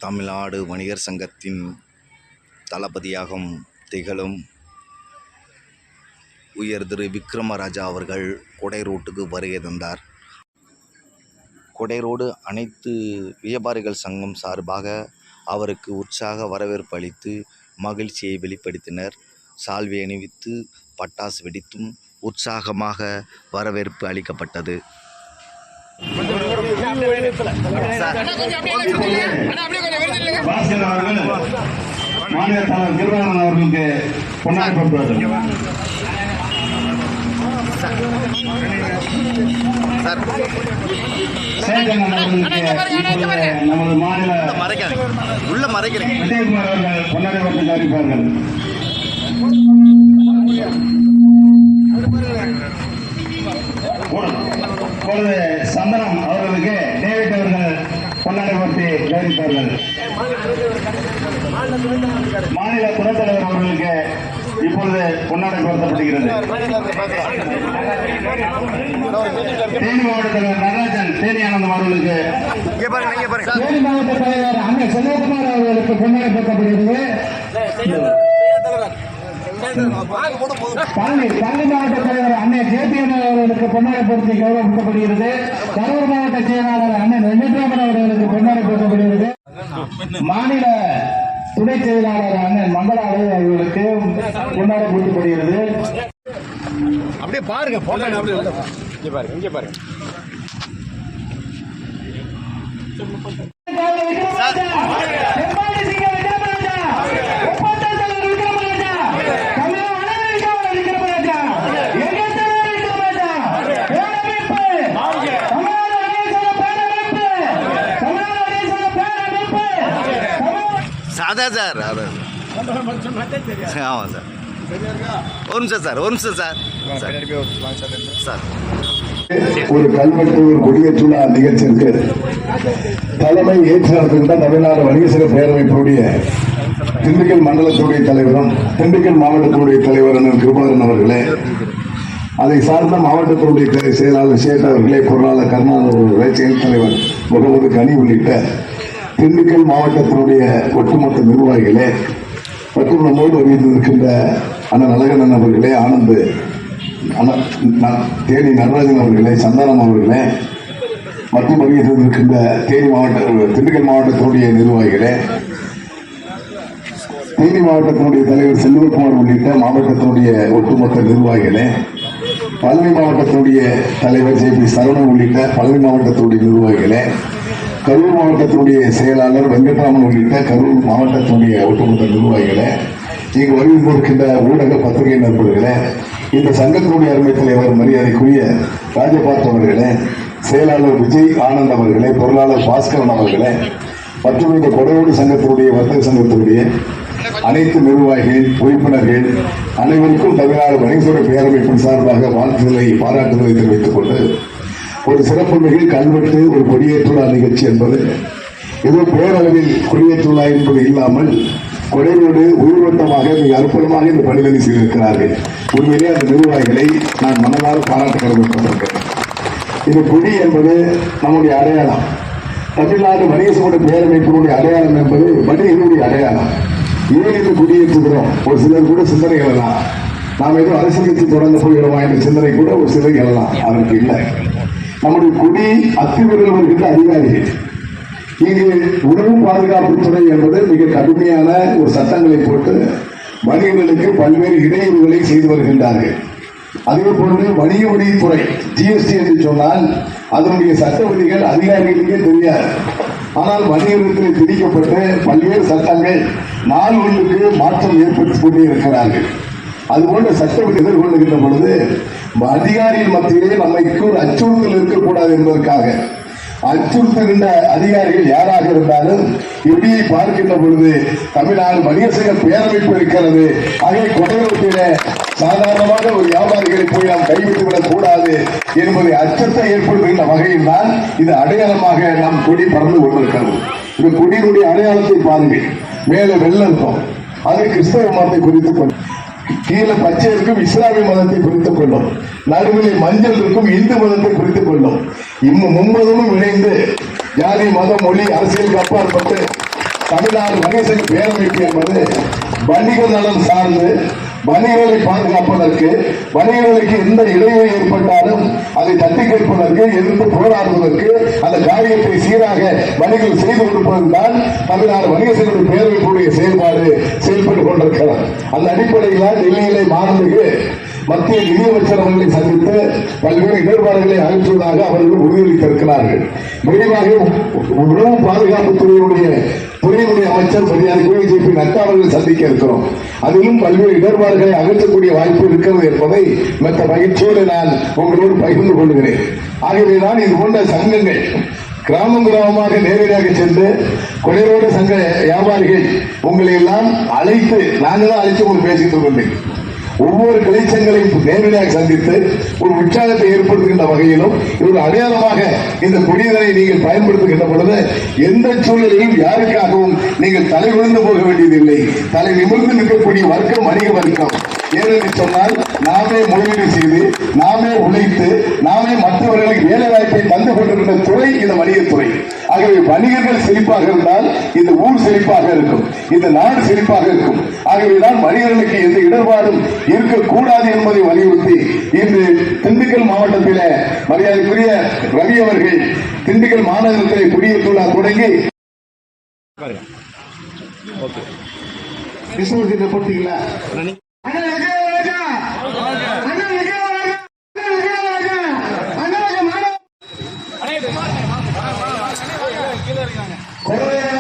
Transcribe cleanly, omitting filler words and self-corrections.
தமிழ்நாடு வணிகர் சங்கத்தின் தளபதியாகவும் திகழும் உயர் திரு விக்ரமராஜா அவர்கள் கொடை ரோட்டுக்கு வருகை தந்தார். கொடை ரோடு அனைத்து வியாபாரிகள் சங்கம் சார்பாக அவருக்கு உற்சாக வரவேற்பு அளித்து மகிழ்ச்சியை வெளிப்படுத்தினர். சால்வை அணிவித்து பட்டாசு வெடித்தும் உற்சாகமாக வரவேற்பு அளிக்கப்பட்டது. மாநில தலைவர் திருவாரூர் அவர்களுக்கு பொன்னாடை போட்டுவார்கள். சேகன் அவர்களுக்கு நமது மாநில விஜயகுமார் அவர்கள் பொன்னாடை போட்டு அறிவிப்பார்கள். இப்பொழுது சந்தனம் அவர்களுக்கு டேவிட் அவர்கள் பொன்னாடை போட்டு கௌரவிப்பார்கள். மாநில துணைத் தலைவர் அவர்களுக்கு இப்பொழுது பொன்னாடை போர்த்தப்படுகிறது. தேனி மாவட்ட தலைவர் நடராஜன் தேனி ஆனந்தம் அவர்களுக்கு, தேனி மாவட்ட தலைவர் அங்க செல்வகுமார் அவர்களுக்கு பொன்னாடை போர்த்தப்படுகிறது. பள்ளி மாவட்ட தலைவர் அண்ணன் ஜேபிஎன் அவர்களுக்கு பொன்னாடை பொருத்தி கௌரவிக்கப்படுகிறது. கரூர் மாவட்ட செயலாளர் அண்ணன் வெங்கட்ராமன் அவர்களுக்கு பொன்னாடை போர்த்தப்படுகிறது. மாநில துணை செயலாளர் அண்ணன் மங்களாலை அவர்களுக்கு பொன்னாடை போர்த்தப்படுகிறது. அப்படியே பாருங்க, இங்க பாருங்க. அதான் சார், ஆமாம் சார். ஒரு நிமிஷம் சார். ஒரு கல்வெட்டு ஒரு கொடியேற்றுள்ள நிகழ்ச்சிக்கு தலைமை ஏற்று நடத்துகின்ற தமிழ்நாடு வணிகர் சங்க பேரமைப்புடைய திண்டுக்கல் மண்டலத்துடைய தலைவரும் திண்டுக்கல் மாவட்டத்துடைய தலைவர் கிருபாகரன் அவர்களே, அதை சார்ந்த மாவட்டத்தினுடைய செயலாளர் சேட் அவர்களே, பொருளாளர் கருணாநிதி அவர்களே, செயல் தலைவர் முகமது கனி உள்ளிட்ட திண்டுக்கல் மாவட்டத்தினுடைய ஒட்டுமொத்த நிர்வாகிகளே மற்றும் நம்மோடு வருகின்றிருக்கின்ற அண்ணன் அழகண்ணன் அவர்களே, ஆனந்த் தேனி நடராஜன் அவர்களே, சந்தானம் அவர்களே மற்றும் வருகின்றிருக்கின்ற திண்டுக்கல் மாவட்டத்தினுடைய நிர்வாகிகளே, தேனி மாவட்டத்தினுடைய தலைவர் செல்வகுமார் உள்ளிட்ட மாவட்டத்தினுடைய ஒட்டுமொத்த நிர்வாகிகளே, பழனி மாவட்டத்தினுடைய தலைவர் ஜே பி சரவணன் உள்ளிட்ட பழனி மாவட்டத்தினுடைய நிர்வாகிகளே, கரூர் மாவட்டத்தினுடைய செயலாளர் வெங்கட்ராமன் உள்ளிட்ட கரூர் மாவட்டத்தினுடைய ஒட்டுமொத்த நிர்வாகிகளே, இங்கு வருகின்றிருக்கின்ற ஊடக பத்திரிகை நண்பர்களே, இந்த சங்கத்தினுடைய அருமை தலைவர் மரியாதைக்குரிய ராஜபாத் அவர்களே, செயலாளர் விஜய் ஆனந்த் அவர்களே, பொருளாளர் பாஸ்கரன் அவர்களே மற்றும் இந்த கொடையோடு சங்கத்தினுடைய வர்த்தக சங்கத்தினுடைய அனைத்து நிர்வாகிகள் உறுப்பினர்கள் அனைவருக்கும் தமிழ்நாடு வணிகர் பேரமைப்பின் சார்பாக வாழ்த்துக்களை பாராட்டுதலை தெரிவித்துக் கொண்டு, ஒரு சிறப்பு மிகு கல்வெட்டு ஒரு கொடியேற்றுலா நிகழ்ச்சி என்பது ஏதோ பேரளவில் கொடியேற்றுலா என்பது இல்லாமல் கொடையோடு உயிரோட்டமாக மிக அற்புதமாக இந்த பணிகளை செய்திருக்கிறார்கள். உண்மையிலே அந்த நிர்வாகிகளை நான் மனதார பாராட்ட கடமைப்பட்டிருக்கிறேன். இந்த கொடி என்பது நம்முடைய அடையாளம். தமிழ்நாடு வணிக சங்க பேரமைப்பினுடைய அடையாளம் என்பது வணிகர்களுடைய அடையாளம். ஏன் இது கொடியேற்றுகிறோம்? ஒரு சிலர் கூட சிந்தனை எழலாம், நாம் ஏதோ அரசியல் கட்சி தொடர்ந்து போகிறோமா என்ற சிந்தனை கூட ஒரு சிலர் எழலாம். அதற்கு இல்லை. நம்முடைய கொடி அத்துமீறல் வருகின்ற அதிகாரிகள். இங்கு உணவு பாதுகாப்புத்துறை என்பது மிக கடுமையான ஒரு சட்டங்களை போட்டு வணிகர்களுக்கு பல்வேறு இடையூறுகளை செய்து வருகின்றார்கள். அதே போன்று வணிக வரித்துறை ஜிஎஸ்டி என்று சொன்னால் அதனுடைய சட்ட விதிகள் அதிகாரிகளுக்கே தெரியாது. ஆனால் வணிகர்களுக்கு திணிக்கப்பட்டு பல்வேறு சட்டங்கள் நாள் ஒன்றுக்கு மாற்றம் ஏற்படுத்திக் கொண்டே இருக்கிறார்கள். அதுபோன்ற சட்டம் எதிர்கொள்ளுகின்ற பொழுது அதிகாரியின் மத்தியிலே நம்மைக்கு ஒரு அச்சுறுத்தல் இருக்கக்கூடாது என்பதற்காக அச்சுறுத்துகின்ற அதிகாரிகள் யாராக இருந்தாலும் இப்படியை பார்க்கின்ற பொழுது தமிழ்நாடு வணிகர் சங்க பேரமைப்பு இருக்கிறது. ஆகவே கொடையோட்டில சாதாரணமாக ஒரு வியாபாரிகளை போய் நாம் கைவிட்டுவிடக் கூடாது என்பதை அச்சத்தை ஏற்படுத்துகின்ற வகையில் தான் இது அடையாளமாக நாம் கொடி பறந்து கொண்டிருக்கிறது. இந்த கொடியினுடைய அடையாளத்தை பாருங்கள். மேலே வெள்ளம் இருக்கும், அது கிறிஸ்தவ மதத்தை குறித்துக் கொண்டு, கீழே பச்சை இருக்கும் இஸ்லாமிய மதத்தை குறித்துக் கொள்ளும், நடுவில் மஞ்சள் இருக்கும் இந்து மதத்தை குறித்துக் கொள்ளும். மும்மதமும் இணைந்து ஜாதி மதம் மொழி அரசியலுக்கு அப்பாற்பட்டு தமிழ்நாடு வணிக சங்க பேரமைப்பு என்பது வணிக நலம் சார்ந்து வணிகர்களை பாதுகாப்பதற்கு வணிகர்களுக்கு எந்த இடையூறு ஏற்பட்டாலும் அதை தட்டி கேட்பதற்கு எதிர்த்து போராடுவதற்கு அந்த காரியத்தை சீராக வணிகர்கள் செய்து கொடுப்பதுதான் தமிழ்நாடு வணிக சங்க பேரமைப்புடைய செயல்பாடு செயல்பட்டுக் கொண்டிருக்கிறது. அந்த அடிப்படையில் டெல்லியிலே மாண்புமிகு மத்திய நிதியமைச்சர் அவர்களை சந்தித்து பல்வேறு இடர்பாடுகளை அகற்றுவதாக அவர்கள் உறுதியளித்திருக்கிறார்கள். விரைவாக உணவு பாதுகாப்பு துறையினுடைய அமைச்சர் மரியாதைக்குரிய JP நட்டா அவர்களை சந்திக்க இருக்கிறோம். அதிலும் பல்வேறு இடர்பாடுகளை அகற்றக்கூடிய வாய்ப்பு இருக்கிறது என்பதை மற்ற மகிழ்ச்சியோடு நான் உங்களோடு பகிர்ந்து கொள்கிறேன். ஆகவேதான் இது போன்ற சங்கங்கள் கிராமம் கிராமமாக நேரடியாக சென்று கொடைரோடு சங்க வியாபாரிகள் உங்களை எல்லாம் அழைத்து நாங்கள் தான் அழைத்து உங்களுக்கு பேசிட்டு இருக்கோம். ஒவ்வொரு கிளைச்சங்களையும் நேரடியாக சந்தித்து ஒரு உற்சாகத்தை ஏற்படுத்துகின்ற வகையிலும் ஒரு அடையாளமாக இந்த கொடியதனை நீங்கள் பயன்படுத்துகின்ற பொழுது எந்த சூழலிலும் யாருக்காகவும் நீங்கள் தலை விழுந்து போக வேண்டியதில்லை. தலை நிமிர்ந்து நிற்கக்கூடிய வர்க்கம் வணிக வர்க்கம். ஏனென்று சொன்னால் நாமே முதலீடு செய்து நாமே உழைத்து நாமே மற்றவர்களுக்கு வேலை வாய்ப்பை தந்து கொண்டிருக்கின்ற துறை இந்த வணிகத்துறை. ஆகவே வணிகர்கள் செழிப்பாக இருந்தால் இந்த ஊர் செழிப்பாக இருக்கும், இந்த நாடு செழிப்பாக இருக்கும். ஆகவேதான் வணிகர்களுக்கு எந்த இடர்பாடும் இருக்கக்கூடாது என்பதை வலியுறுத்தி இன்று திண்டுக்கல் மாவட்டத்தில் மரியாதைக்குரிய ரவி அவர்கள் திண்டுக்கல் மாநகரத்திலே குடியேற்றுள்ள தொடங்கி போட்டீங்களா? கொரோனா